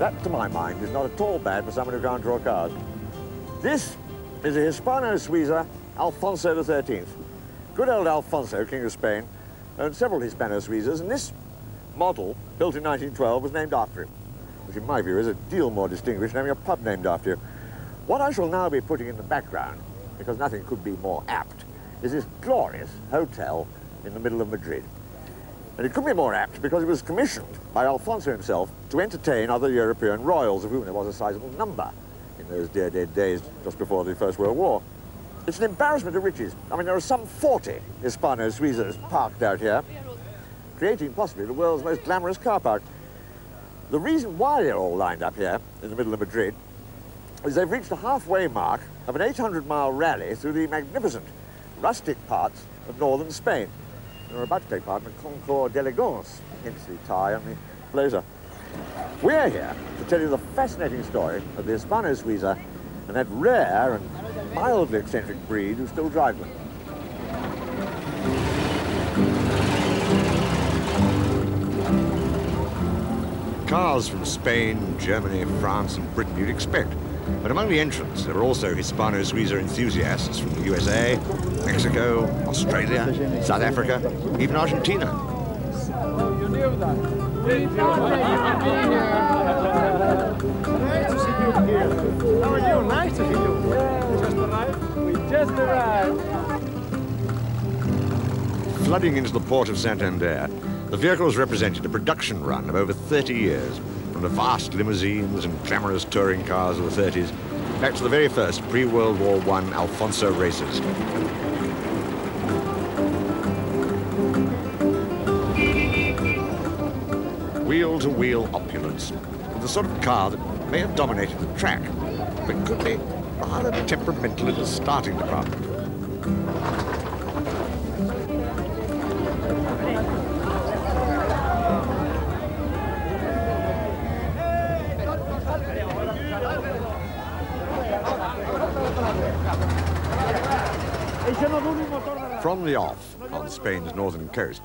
That, to my mind, is not at all bad for someone who can't draw cars. This is a Hispano-Suiza Alfonso XIII. Good old Alfonso, King of Spain, owned several Hispano-Suizas, and this model, built in 1912, was named after him, which in my view is a deal more distinguished than having a pub named after you. What I shall now be putting in the background, because nothing could be more apt, is this glorious hotel in the middle of Madrid. And it couldn't be more apt because it was commissioned by Alfonso himself to entertain other European royals, of whom there was a sizable number in those dear dead days just before the First World War. It's an embarrassment of riches. I mean, there are some 40 Hispano-Suizas parked out here, creating possibly the world's most glamorous car park. The reason why they're all lined up here in the middle of Madrid is they've reached the halfway mark of an 800-mile rally through the magnificent rustic parts of northern Spain. They're about to take part in the Concours d'Elegance, hence the tie and the blazer. We're here to tell you the fascinating story of the Hispano-Suiza and that rare and mildly eccentric breed who still drive them. Cars from Spain, Germany, France and Britain you'd expect. But among the entrants, there are also Hispano-Suiza enthusiasts from the USA, Mexico, Australia, South Africa, even Argentina. Oh, you knew that. Nice to see you here. How are you? Nice to see you. Just arrived? We just arrived. Flooding into the port of Santander, the vehicles represented a production run of over 30 years, from the vast limousines and glamorous touring cars of the 30s, back to the very first pre-World War I Alfonso races. Wheel-to-wheel opulence, the sort of car that may have dominated the track, but could be rather temperamental in the starting department. From the off, on Spain's northern coast,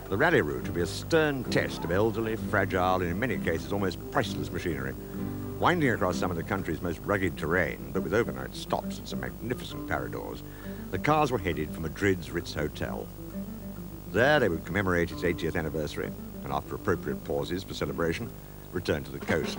the rally route will be a stern test of elderly, fragile, and in many cases almost priceless machinery. Winding across some of the country's most rugged terrain, but with overnight stops at some magnificent paradors, the cars were headed for Madrid's Ritz Hotel. There they would commemorate its 80th anniversary, and after appropriate pauses for celebration, return to the coast.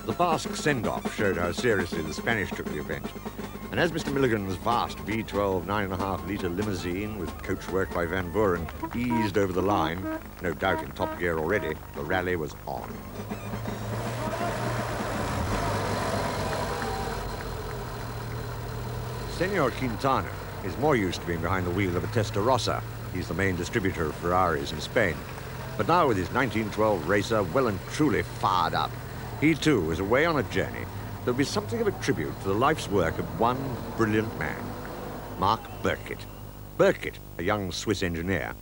The Basque send-off showed how seriously the Spanish took the event. And as Mr. Milligan's vast V12 9.5-litre limousine with coachwork by Van Buren eased over the line, no doubt in top gear already, the rally was on. Senor Quintana is more used to being behind the wheel of a Testarossa. He's the main distributor of Ferraris in Spain. But now with his 1912 racer well and truly fired up, he too is away on a journey that will be something of a tribute to the life's work of one brilliant man, Marc Birkett. Birkett, a young Swiss engineer,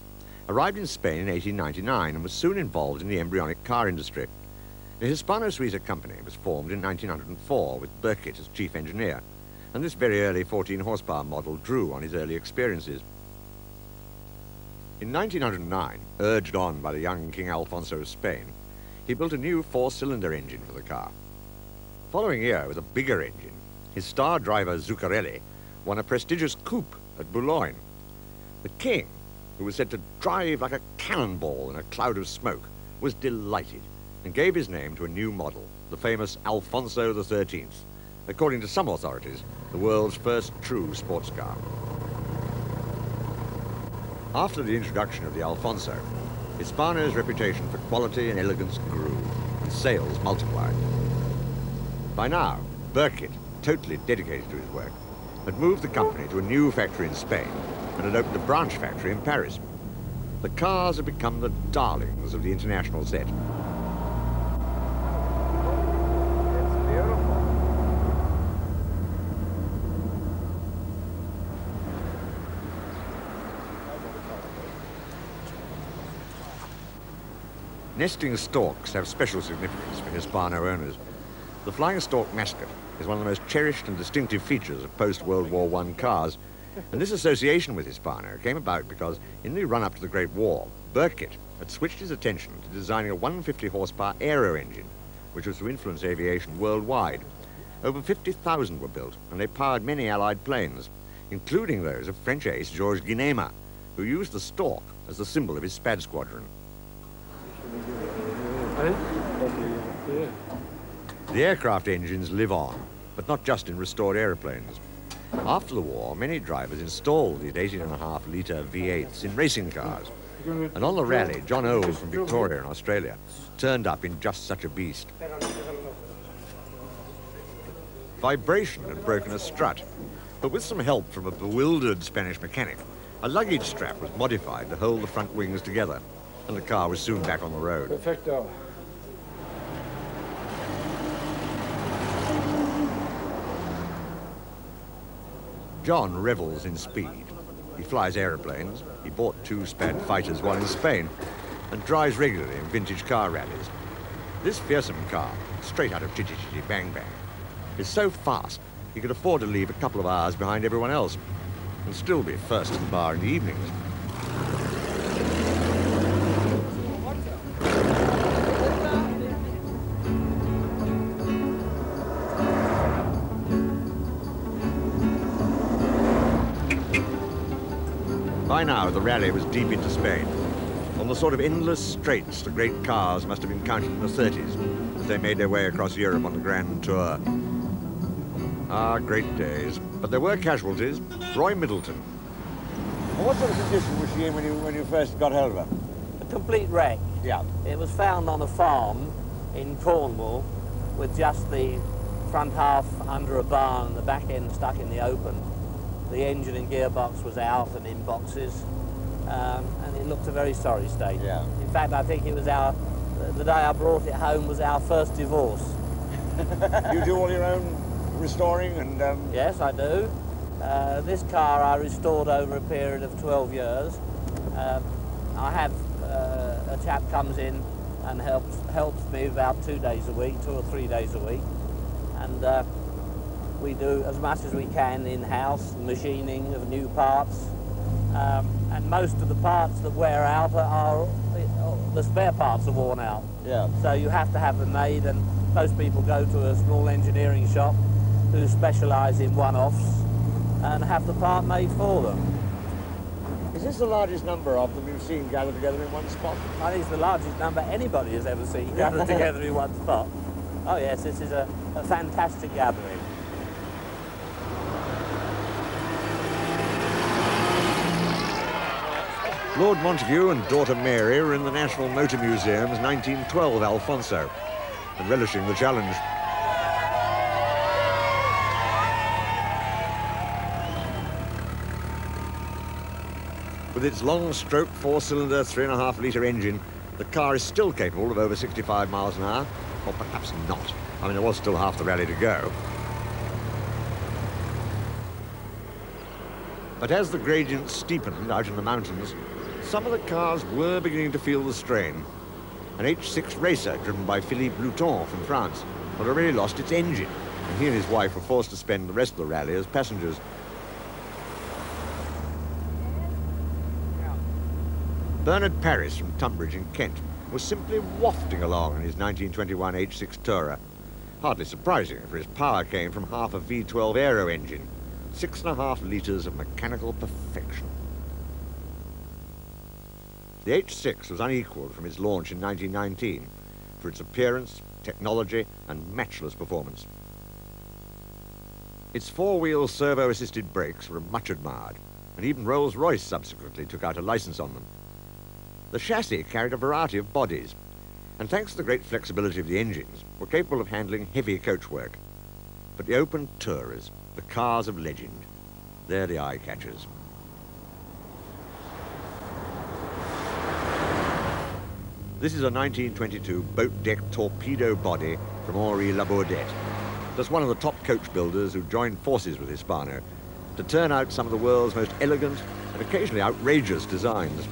arrived in Spain in 1899 and was soon involved in the embryonic car industry. The Hispano-Suiza company was formed in 1904 with Birkett as chief engineer, and this very early 14-horsepower model drew on his early experiences. In 1909, urged on by the young King Alfonso of Spain, he built a new 4-cylinder engine for the car. The following year, with a bigger engine, his star driver Zuccarelli won a prestigious coupe at Boulogne. The king, who was said to drive like a cannonball in a cloud of smoke, was delighted and gave his name to a new model, the famous Alfonso XIII, according to some authorities, the world's first true sports car. After the introduction of the Alfonso, Hispano's reputation for quality and elegance grew, and sales multiplied. By now, Birkett, totally dedicated to his work, had moved the company to a new factory in Spain and had opened a branch factory in Paris. The cars had become the darlings of the international set. Nesting storks have special significance for Hispano owners. The flying stork mascot is one of the most cherished and distinctive features of post-World War I cars. And this association with Hispano came about because in the run-up to the Great War, Burkitt had switched his attention to designing a 150 horsepower aero engine, which was to influence aviation worldwide. Over 50,000 were built, and they powered many Allied planes, including those of French ace Georges Guinema, who used the Stork as the symbol of his Spad squadron. The aircraft engines live on, but not just in restored aeroplanes. After the war, many drivers installed these 18.5-litre V8s in racing cars. And on the rally, John Old from Victoria in Australia turned up in just such a beast. Vibration had broken a strut, but with some help from a bewildered Spanish mechanic, a luggage strap was modified to hold the front wings together, and the car was soon back on the road. Perfecto. John revels in speed. He flies aeroplanes, he bought 2 Spad fighters while in Spain, and drives regularly in vintage car rallies. This fearsome car, straight out of Chitty Chitty Bang Bang, is so fast he could afford to leave a couple of hours behind everyone else and still be first at the bar in the evenings. By now, the rally was deep into Spain, on the sort of endless straits the great cars must have encountered in the 30s as they made their way across Europe on the Grand Tour. Ah, great days. But there were casualties. Roy Middleton. Well, what sort of condition was she in when you first got hold of her? A complete wreck. Yeah. It was found on a farm in Cornwall with just the front half under a barn and the back end stuck in the open. The engine and gearbox was out and in boxes, and it looked a very sorry state. Yeah. In fact, I think it was the day I brought it home was our first divorce. You do all your own restoring and... Yes, I do. This car I restored over a period of 12 years. I have a chap comes in and helps me about 2 days a week, 2 or 3 days a week, and we do as much as we can in-house, machining of new parts, and most of the parts that wear out are the spare parts are worn out. Yeah. So you have to have them made, and most people go to a small engineering shop who specialise in one-offs and have the part made for them. Is this the largest number of them you've seen gathered together in one spot? I think it's the largest number anybody has ever seen gathered together in one spot. Oh yes, this is a fantastic gathering. Lord Montague and daughter Mary were in the National Motor Museum's 1912 Alfonso and relishing the challenge. With its long-stroke 4-cylinder 3.5-litre engine, the car is still capable of over 65 miles an hour, or perhaps not. I mean, there was still half the rally to go. But as the gradient steepened out in the mountains, some of the cars were beginning to feel the strain. An H6 racer driven by Philippe Louton from France had already lost its engine, and he and his wife were forced to spend the rest of the rally as passengers. Bernard Paris from Tunbridge in Kent was simply wafting along in his 1921 H6 Tourer. Hardly surprising, for his power came from half a V12 aero engine, 6.5 litres of mechanical perfection. The H6 was unequalled from its launch in 1919 for its appearance, technology, and matchless performance. Its four-wheel servo-assisted brakes were much admired, and even Rolls-Royce subsequently took out a license on them. The chassis carried a variety of bodies, and thanks to the great flexibility of the engines, were capable of handling heavy coachwork. But the open Tourers, the cars of legend, they're the eye-catchers. This is a 1922 boat-deck torpedo body from Henri Labourdette, just one of the top coach builders who joined forces with Hispano to turn out some of the world's most elegant and occasionally outrageous designs.